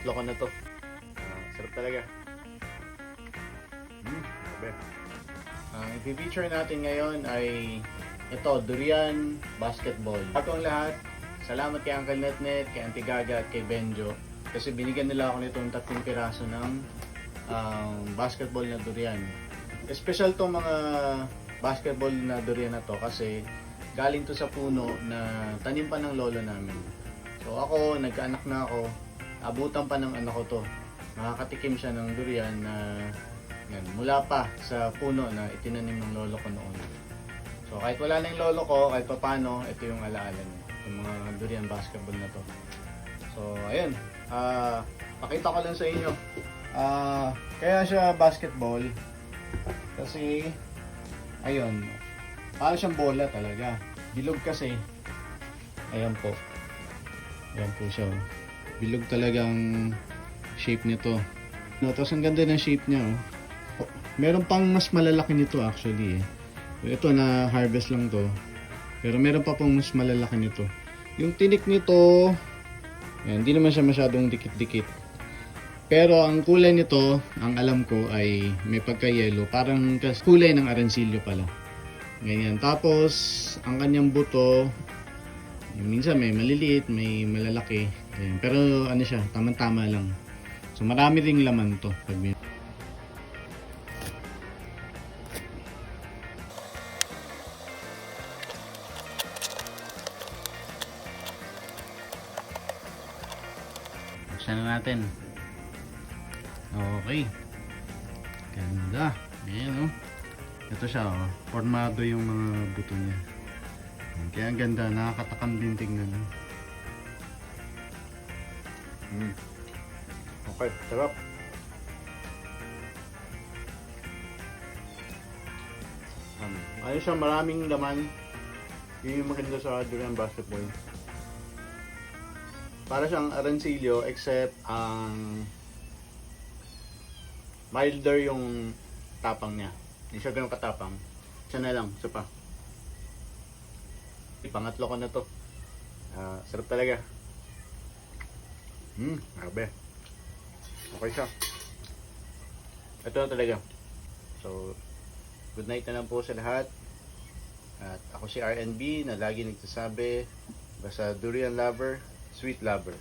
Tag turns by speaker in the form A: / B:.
A: Pangatlo ko na to. Sarap talaga. Grabe. Ang i-feature natin ngayon ay ito, durian basketball. Bago ang lahat, salamat kay Uncle Netnet, kay Auntie Gaga at kay Benjo. Kasi binigyan nila ako nitong 3 piraso ng basketball na durian. Special tong mga basketball na durian na to kasi galing to sa puno na tanim pa ng lolo namin. So ako, nagkaanak na ako, abutan pa ng anak ko to. Makakatikim siya ng durian na yan, mula pa sa puno na itinanim ng lolo ko noon. So kahit wala na yung lolo ko, kahit pa paano, ito yung alaala niya, yung mga durian basketball na to. So ayun, pakita ko lang sa inyo. Kaya siya basketball kasi ayun, parang siyang bola talaga. Bilog kasi. Ayan po. Ayan po siya. Bilog talagang shape nito. No, tapos ang ganda ng shape niya. Meron pang mas malalaki nito actually. Ito na harvest lang to. Pero meron pa pong mas malalaki nito. Yung tinik nito, yan, hindi naman siya masyadong dikit-dikit. Pero ang kulay nito, ang alam ko ay may pagka-yellow. Parang kulay ng arensilyo pala. Ganyan. Tapos, ang kanyang buto, minsan may maliliit, may malalaki. Ganyan. Pero ano siya, tamang-tama lang. So marami ring laman to. Buksan na natin. Okay. Ganda. Ayan, oh. Ito siya, oh. Formado yung mga buto niya. Kaya ang ganda. Nakakatakam din tingnan. Okay, sarap. Ayun siya, maraming laman. Yun yung maganda sa durian basketball. Para siyang arensilyo except ang milder yung tapang niya. Hindi siya ganun katapang. Siya na lang, isa pa. Pangatlo ko na to. Sarap talaga. Grabe. Okay siya. Ito na talaga. So, good night na lang po sa lahat. At ako si RNB na lagi nagsasabi, basta durian lover, sweet lover.